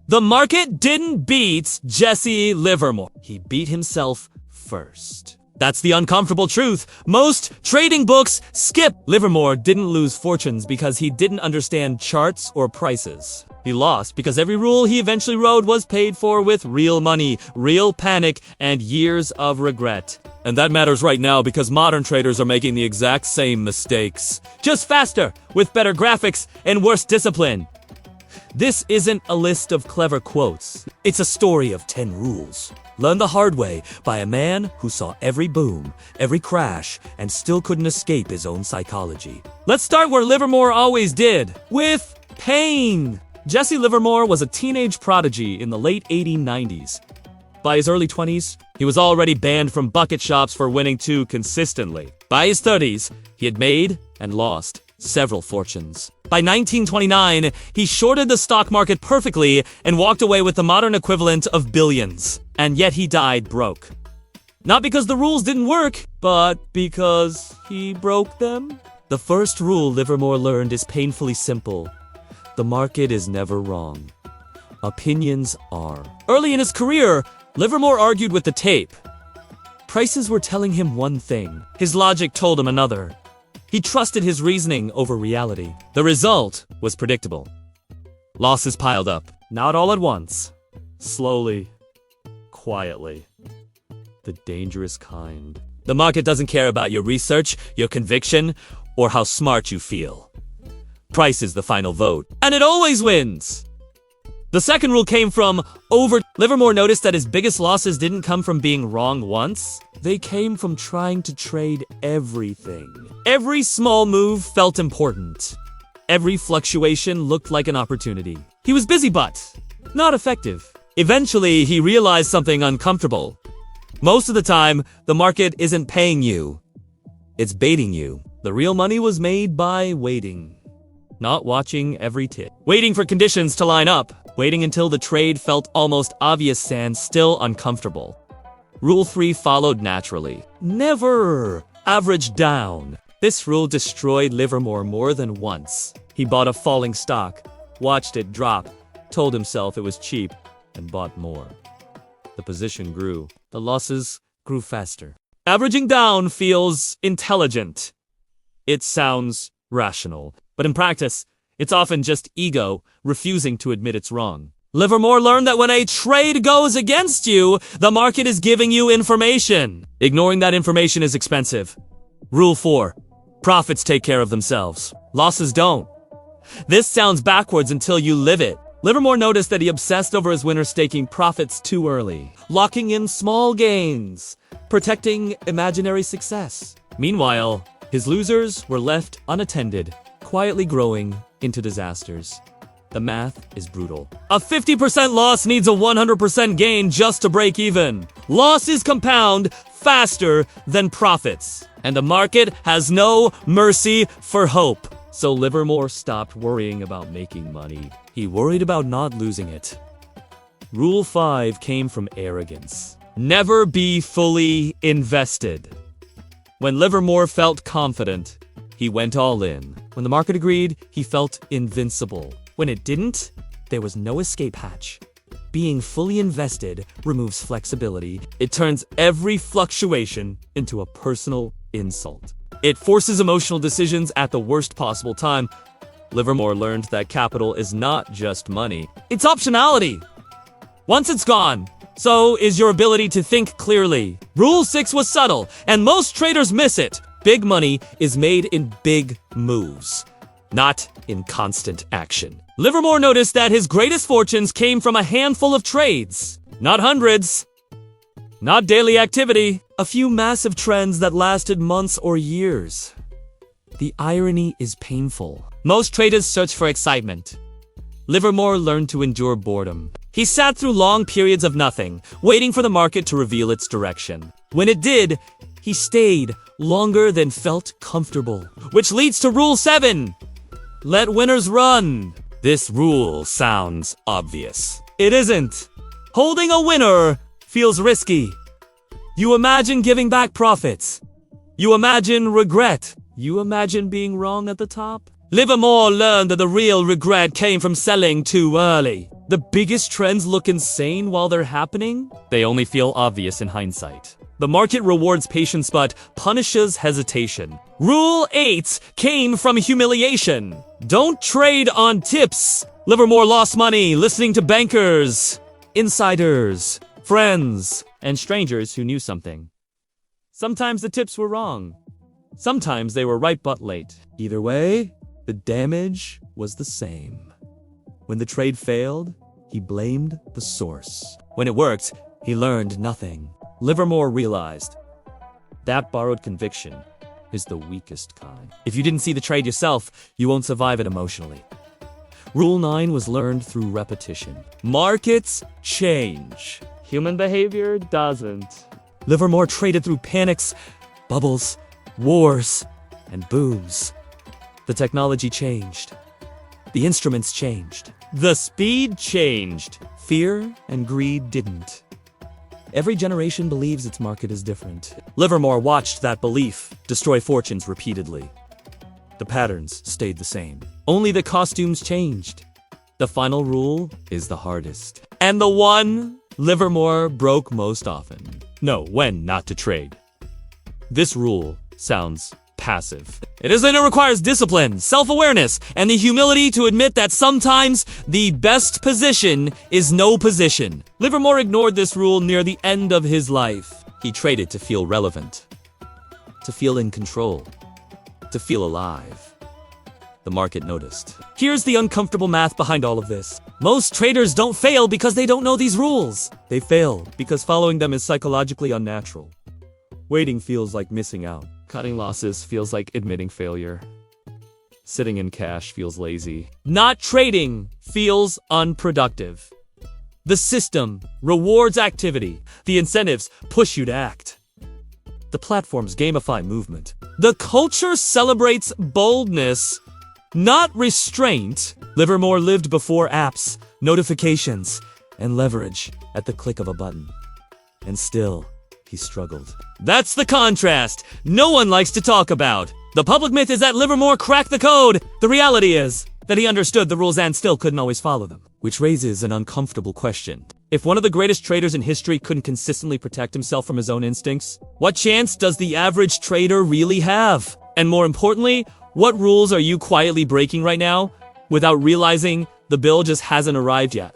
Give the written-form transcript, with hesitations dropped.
The market didn't beat Jesse Livermore. He beat himself first. That's the uncomfortable truth. Most trading books skip. Livermore didn't lose fortunes because he didn't understand charts or prices. He lost because every rule he eventually wrote was paid for with real money, real panic, and years of regret. And that matters right now because modern traders are making the exact same mistakes. Just faster, with better graphics and worse discipline. This isn't a list of clever quotes. It's a story of 10 rules. Learned the hard way by a man who saw every boom, every crash, and still couldn't escape his own psychology. Let's start where Livermore always did, with pain. Jesse Livermore was a teenage prodigy in the late 1890s. By his early 20s, he was already banned from bucket shops for winning too consistently. By his 30s, he had made and lost several fortunes. By 1929, he shorted the stock market perfectly and walked away with the modern equivalent of billions. And yet he died broke. Not because the rules didn't work, but because he broke them. The first rule Livermore learned is painfully simple. The market is never wrong. Opinions are. Early in his career, Livermore argued with the tape. Prices were telling him one thing. His logic told him another. He trusted his reasoning over reality. The result was predictable. Losses piled up, not all at once. Slowly, quietly. The dangerous kind. The market doesn't care about your research, your conviction, or how smart you feel. Price is the final vote, and it always wins. The second rule came from Livermore noticed that his biggest losses didn't come from being wrong once. They came from trying to trade everything. Every small move felt important. Every fluctuation looked like an opportunity. He was busy but not effective. Eventually, he realized something uncomfortable. Most of the time, the market isn't paying you. It's baiting you. The real money was made by waiting. Not watching every tick. Waiting for conditions to line up. Waiting until the trade felt almost obvious and still uncomfortable. Rule 3 followed naturally. Never average down. This rule destroyed Livermore more than once. He bought a falling stock, watched it drop, told himself it was cheap, and bought more. The position grew. The losses grew faster. Averaging down feels intelligent. It sounds rational. But in practice, it's often just ego refusing to admit it's wrong. Livermore learned that when a trade goes against you, the market is giving you information. Ignoring that information is expensive. Rule 4. Profits take care of themselves. Losses don't. This sounds backwards until you live it. Livermore noticed that he obsessed over his winner staking profits too early, locking in small gains, protecting imaginary success. Meanwhile, his losers were left unattended, quietly growing into disasters. The math is brutal. A 50% loss needs a 100% gain just to break even. Losses compound faster than profits. And the market has no mercy for hope. So Livermore stopped worrying about making money. He worried about not losing it. Rule 5 came from arrogance. Never be fully invested. When Livermore felt confident, he went all in. When the market agreed, he felt invincible. When it didn't, there was no escape hatch. Being fully invested removes flexibility. It turns every fluctuation into a personal insult. It forces emotional decisions at the worst possible time. Livermore learned that capital is not just money. It's optionality. Once it's gone, so is your ability to think clearly. Rule 6 was subtle, and most traders miss it. Big money is made in big moves, not in constant action. Livermore noticed that his greatest fortunes came from a handful of trades, not hundreds, not daily activity, a few massive trends that lasted months or years. The irony is painful. Most traders search for excitement. Livermore learned to endure boredom. He sat through long periods of nothing, waiting for the market to reveal its direction. When it did, he stayed longer than felt comfortable. Which leads to Rule 7. Let winners run. This rule sounds obvious. It isn't. Holding a winner feels risky. You imagine giving back profits. You imagine regret. You imagine being wrong at the top. Livermore learned that the real regret came from selling too early. The biggest trends look insane while they're happening. They only feel obvious in hindsight. The market rewards patience but punishes hesitation. Rule 8 came from humiliation. Don't trade on tips. Livermore lost money listening to bankers, insiders, friends, and strangers who knew something. Sometimes the tips were wrong. Sometimes they were right but late. Either way, the damage was the same. When the trade failed, he blamed the source. When it worked, he learned nothing. Livermore realized that borrowed conviction is the weakest kind. If you didn't see the trade yourself, you won't survive it emotionally. Rule 9 was learned through repetition. Markets change. Human behavior doesn't. Livermore traded through panics, bubbles, wars, and booms. The technology changed. The instruments changed. The speed changed. Fear and greed didn't. Every generation believes its market is different. Livermore watched that belief destroy fortunes repeatedly. The patterns stayed the same. Only the costumes changed. The final rule is the hardest. And the one Livermore broke most often. Know when not to trade. This rule sounds passive. It isn't. It requires discipline, self-awareness, and the humility to admit that sometimes the best position is no position. Livermore ignored this rule near the end of his life. He traded to feel relevant, to feel in control, to feel alive. The market noticed. Here's the uncomfortable math behind all of this. Most traders don't fail because they don't know these rules. They fail because following them is psychologically unnatural. Waiting feels like missing out. Cutting losses feels like admitting failure. Sitting in cash feels lazy. Not trading feels unproductive. The system rewards activity. The incentives push you to act. The platforms gamify movement. The culture celebrates boldness, not restraint. Livermore lived before apps, notifications, and leverage at the click of a button. And still, he struggled. That's the contrast no one likes to talk about. The public myth is that Livermore cracked the code. The reality is that he understood the rules and still couldn't always follow them. Which raises an uncomfortable question. If one of the greatest traders in history couldn't consistently protect himself from his own instincts, what chance does the average trader really have? And more importantly, what rules are you quietly breaking right now without realizing the bill just hasn't arrived yet?